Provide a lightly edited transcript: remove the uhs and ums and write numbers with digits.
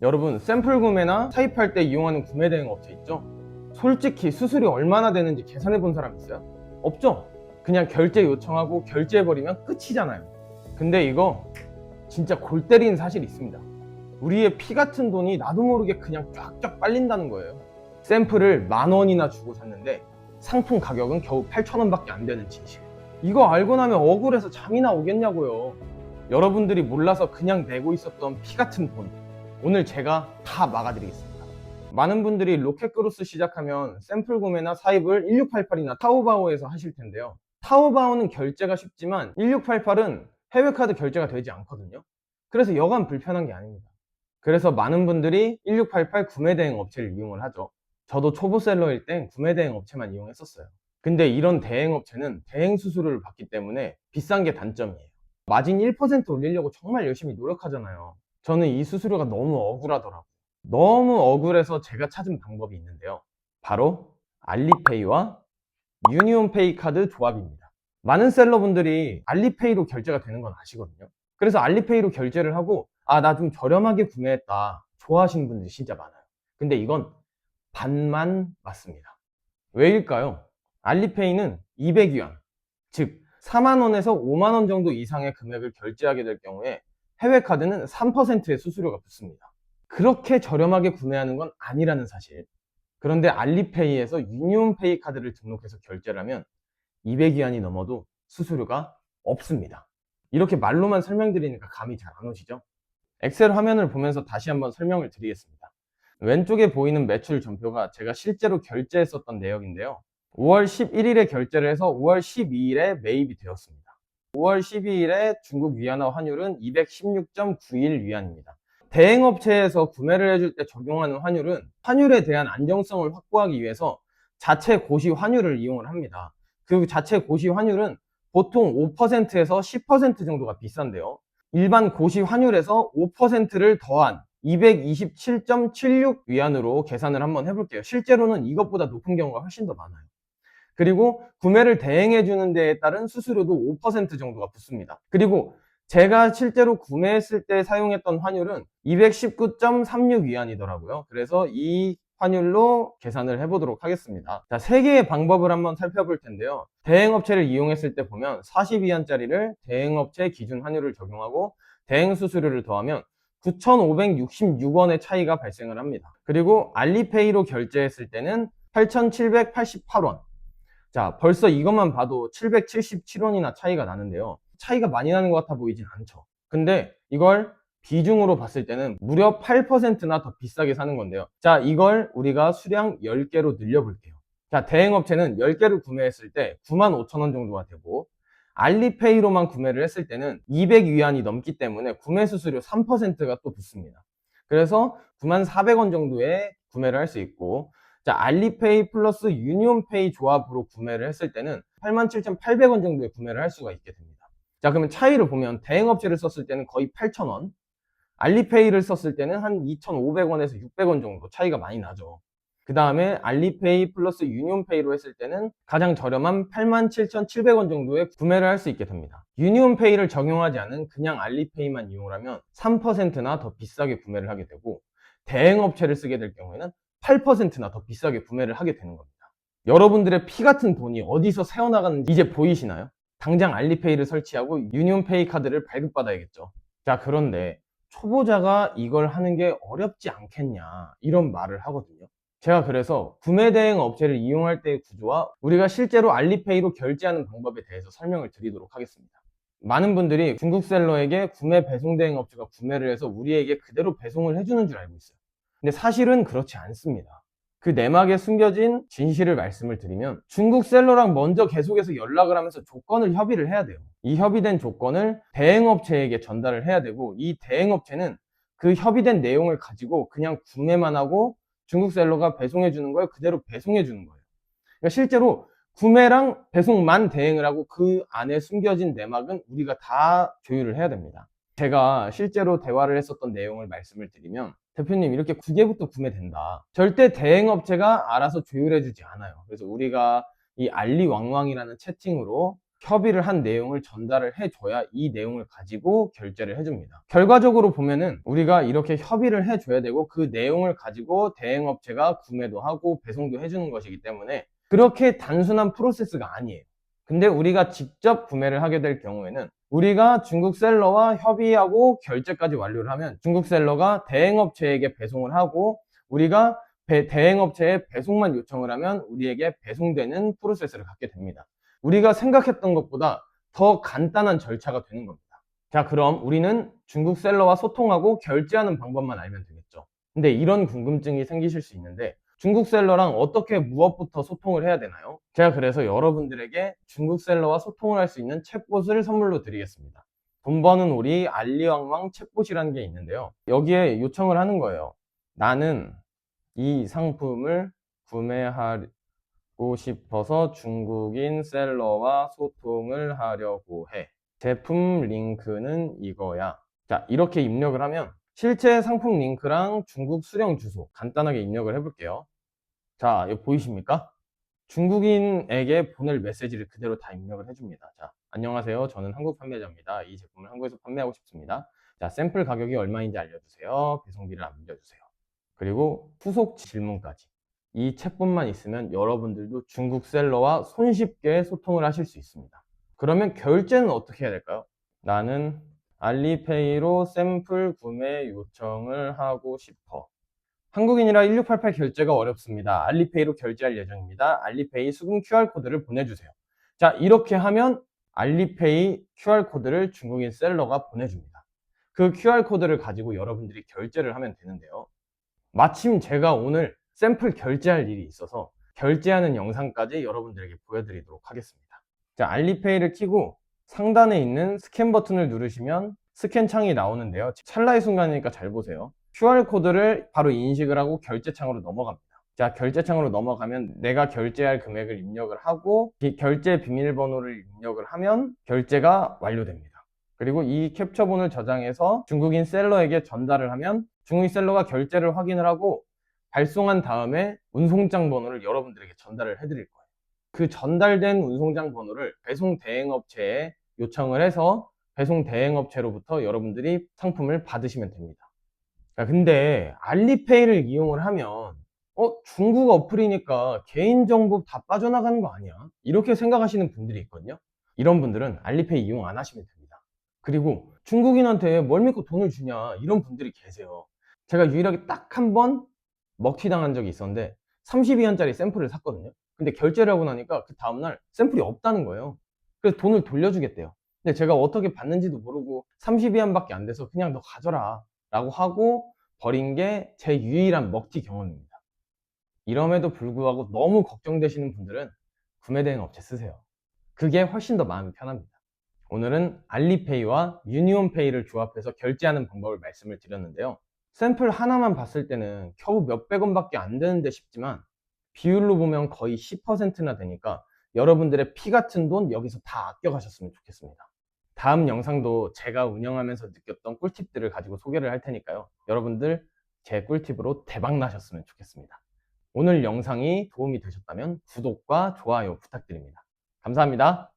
여러분, 샘플 구매나 사입할 때 이용하는 구매 대행 업체 있죠? 솔직히 수수료 얼마나 되는지 계산해 본 사람 있어요? 없죠? 그냥 결제 요청하고 결제해버리면 끝이잖아요. 근데 이거 진짜 골 때리는 사실이 있습니다. 우리의 피 같은 돈이 나도 모르게 그냥 쫙쫙 빨린다는 거예요. 샘플을 10,000원이나 주고 샀는데 상품 가격은 겨우 8,000원 밖에 안 되는 진실. 이거 알고 나면 억울해서 잠이 나오겠냐고요. 여러분들이 몰라서 그냥 내고 있었던 피 같은 돈, 오늘 제가 다 막아드리겠습니다. 많은 분들이 로켓그로스 시작하면 샘플 구매나 사입을 1688이나 타오바오에서 하실 텐데요. 타오바오는 결제가 쉽지만 1688은 해외카드 결제가 되지 않거든요. 그래서 여간 불편한 게 아닙니다. 그래서 많은 분들이 1688 구매대행 업체를 이용을 하죠. 저도 초보셀러일 땐 구매대행 업체만 이용했었어요. 근데 이런 대행 업체는 대행 수수료를 받기 때문에 비싼 게 단점이에요. 마진 1% 올리려고 정말 열심히 노력하잖아요. 저는 이 수수료가 너무 억울하더라고요. 너무 억울해서 제가 찾은 방법이 있는데요. 바로 알리페이와 유니온페이 카드 조합입니다. 많은 셀러분들이 알리페이로 결제가 되는 건 아시거든요. 그래서 알리페이로 결제를 하고 나 좀 저렴하게 구매했다 좋아하시는 분들이 진짜 많아요. 근데 이건 반만 맞습니다. 왜일까요? 알리페이는 200위안, 즉 4만원에서 5만원 정도 이상의 금액을 결제하게 될 경우에 해외카드는 3%의 수수료가 붙습니다. 그렇게 저렴하게 구매하는 건 아니라는 사실. 그런데 알리페이에서 유니온페이 카드를 등록해서 결제를 하면 200위안이 넘어도 수수료가 없습니다. 이렇게 말로만 설명드리니까 감이 잘 안 오시죠? 엑셀 화면을 보면서 다시 한번 설명을 드리겠습니다. 왼쪽에 보이는 매출 전표가 제가 실제로 결제했었던 내역인데요. 5월 11일에 결제를 해서 5월 12일에 매입이 되었습니다. 5월 12일에 중국 위안화 환율은 216.91 위안입니다. 대행업체에서 구매를 해줄 때 적용하는 환율은 환율에 대한 안정성을 확보하기 위해서 자체 고시 환율을 이용을 합니다. 그 자체 고시 환율은 보통 5%에서 10% 정도가 비싼데요. 일반 고시 환율에서 5%를 더한 227.76 위안으로 계산을 한번 해볼게요. 실제로는 이것보다 높은 경우가 훨씬 더 많아요. 그리고 구매를 대행해 주는 데에 따른 수수료도 5% 정도가 붙습니다. 그리고 제가 실제로 구매했을 때 사용했던 환율은 219.36 위안이더라고요. 그래서 이 환율로 계산을 해보도록 하겠습니다. 자, 세 개의 방법을 한번 살펴볼 텐데요. 대행업체를 이용했을 때 보면 40위안짜리를 대행업체 기준 환율을 적용하고 대행 수수료를 더하면 9,566원의 차이가 발생을 합니다. 그리고 알리페이로 결제했을 때는 8,788원. 자, 벌써 이것만 봐도 777원이나 차이가 나는데요. 차이가 많이 나는 것 같아 보이진 않죠. 근데 이걸 비중으로 봤을 때는 무려 8%나 더 비싸게 사는 건데요. 자, 이걸 우리가 수량 10개로 늘려볼게요. 자, 대행업체는 10개를 구매했을 때 95,000원 정도가 되고, 알리페이로만 구매를 했을 때는 200위안이 넘기 때문에 구매 수수료 3%가 또 붙습니다. 그래서 94,000원 정도에 구매를 할 수 있고, 자, 알리페이 플러스 유니온페이 조합으로 구매를 했을 때는 87,800원 정도에 구매를 할 수가 있게 됩니다. 자, 그러면 차이를 보면 대행업체를 썼을 때는 거의 8,000원, 알리페이를 썼을 때는 한 2,500원에서 600원 정도 차이가 많이 나죠. 그 다음에 알리페이 플러스 유니온페이로 했을 때는 가장 저렴한 87,700원 정도에 구매를 할 수 있게 됩니다. 유니온페이를 적용하지 않은 그냥 알리페이만 이용을 하면 3%나 더 비싸게 구매를 하게 되고, 대행업체를 쓰게 될 경우에는 8%나 더 비싸게 구매를 하게 되는 겁니다. 여러분들의 피 같은 돈이 어디서 새어나가는지 이제 보이시나요? 당장 알리페이를 설치하고 유니온페이 카드를 발급받아야겠죠. 자, 그런데 초보자가 이걸 하는 게 어렵지 않겠냐, 이런 말을 하거든요. 제가 그래서 구매 대행 업체를 이용할 때의 구조와 우리가 실제로 알리페이로 결제하는 방법에 대해서 설명을 드리도록 하겠습니다. 많은 분들이 중국 셀러에게 구매 배송 대행 업체가 구매를 해서 우리에게 그대로 배송을 해주는 줄 알고 있어요. 근데 사실은 그렇지 않습니다. 그 내막에 숨겨진 진실을 말씀을 드리면, 중국 셀러랑 먼저 계속해서 연락을 하면서 조건을 협의를 해야 돼요. 이 협의된 조건을 대행업체에게 전달을 해야 되고, 이 대행업체는 그 협의된 내용을 가지고 그냥 구매만 하고 중국 셀러가 배송해 주는 걸 그대로 배송해 주는 거예요. 그러니까 실제로 구매랑 배송만 대행을 하고 그 안에 숨겨진 내막은 우리가 다 조율을 해야 됩니다. 제가 실제로 대화를 했었던 내용을 말씀을 드리면, 대표님 이렇게 9개부터 구매된다. 절대 대행업체가 알아서 조율해 주지 않아요. 그래서 우리가 이 알리왕왕이라는 채팅으로 협의를 한 내용을 전달을 해줘야 이 내용을 가지고 결제를 해줍니다. 결과적으로 보면은 우리가 이렇게 협의를 해줘야 되고 그 내용을 가지고 대행업체가 구매도 하고 배송도 해주는 것이기 때문에 그렇게 단순한 프로세스가 아니에요. 근데 우리가 직접 구매를 하게 될 경우에는 우리가 중국 셀러와 협의하고 결제까지 완료를 하면 중국 셀러가 대행업체에게 배송을 하고 우리가 대행업체에 배송만 요청을 하면 우리에게 배송되는 프로세스를 갖게 됩니다. 우리가 생각했던 것보다 더 간단한 절차가 되는 겁니다. 자, 그럼 우리는 중국 셀러와 소통하고 결제하는 방법만 알면 되겠죠. 근데 이런 궁금증이 생기실 수 있는데 중국 셀러랑 어떻게 무엇부터 소통을 해야 되나요? 제가 그래서 여러분들에게 중국 셀러와 소통을 할 수 있는 챗봇을 선물로 드리겠습니다. 돈 버는 오리 알리왕왕 챗봇이라는 게 있는데요. 여기에 요청을 하는 거예요. 나는 이 상품을 구매하고 싶어서 중국인 셀러와 소통을 하려고 해. 제품 링크는 이거야. 자, 이렇게 입력을 하면 실제 상품 링크랑 중국 수령 주소 간단하게 입력을 해볼게요. 자, 여기 보이십니까? 중국인에게 보낼 메시지를 그대로 다 입력을 해줍니다. 자, 안녕하세요. 저는 한국 판매자입니다. 이 제품을 한국에서 판매하고 싶습니다. 자, 샘플 가격이 얼마인지 알려주세요. 배송비를 남겨주세요. 그리고 후속 질문까지. 이 챗봇만 있으면 여러분들도 중국 셀러와 손쉽게 소통을 하실 수 있습니다. 그러면 결제는 어떻게 해야 될까요? 나는 알리페이로 샘플 구매 요청을 하고 싶어. 한국인이라 1688 결제가 어렵습니다. 알리페이로 결제할 예정입니다. 알리페이 수금 QR코드를 보내주세요. 자, 이렇게 하면 알리페이 QR코드를 중국인 셀러가 보내줍니다. 그 QR코드를 가지고 여러분들이 결제를 하면 되는데요. 마침 제가 오늘 샘플 결제할 일이 있어서 결제하는 영상까지 여러분들에게 보여드리도록 하겠습니다. 자, 알리페이를 켜고 상단에 있는 스캔 버튼을 누르시면 스캔 창이 나오는데요. 찰나의 순간이니까 잘 보세요. QR코드를 바로 인식을 하고 결제창으로 넘어갑니다. 자, 결제창으로 넘어가면 내가 결제할 금액을 입력을 하고 결제 비밀번호를 입력을 하면 결제가 완료됩니다. 그리고 이 캡처본을 저장해서 중국인 셀러에게 전달을 하면 중국인 셀러가 결제를 확인을 하고 발송한 다음에 운송장 번호를 여러분들에게 전달을 해드릴 거예요. 그 전달된 운송장 번호를 배송 대행업체에 요청을 해서 배송 대행업체로부터 여러분들이 상품을 받으시면 됩니다. 자, 근데 알리페이를 이용을 하면 중국 어플이니까 개인정보 다 빠져나가는 거 아니야? 이렇게 생각하시는 분들이 있거든요. 이런 분들은 알리페이 이용 안 하시면 됩니다. 그리고 중국인한테 뭘 믿고 돈을 주냐 이런 분들이 계세요. 제가 유일하게 딱 한 번 먹튀당한 적이 있었는데 32원짜리 샘플을 샀거든요. 근데 결제를 하고 나니까 그 다음날 샘플이 없다는 거예요. 그래서 돈을 돌려주겠대요. 근데 제가 어떻게 받는지도 모르고 32원밖에 안 돼서 그냥 너 가져라 라고 하고 버린 게 제 유일한 먹튀 경험입니다. 이럼에도 불구하고 너무 걱정되시는 분들은 구매대행 업체 쓰세요. 그게 훨씬 더 마음이 편합니다. 오늘은 알리페이와 유니온페이를 조합해서 결제하는 방법을 말씀을 드렸는데요. 샘플 하나만 봤을 때는 겨우 몇백 원밖에 안 되는데 싶지만 비율로 보면 거의 10%나 되니까 여러분들의 피 같은 돈 여기서 다 아껴가셨으면 좋겠습니다. 다음 영상도 제가 운영하면서 느꼈던 꿀팁들을 가지고 소개를 할 테니까요. 여러분들 제 꿀팁으로 대박 나셨으면 좋겠습니다. 오늘 영상이 도움이 되셨다면 구독과 좋아요 부탁드립니다. 감사합니다.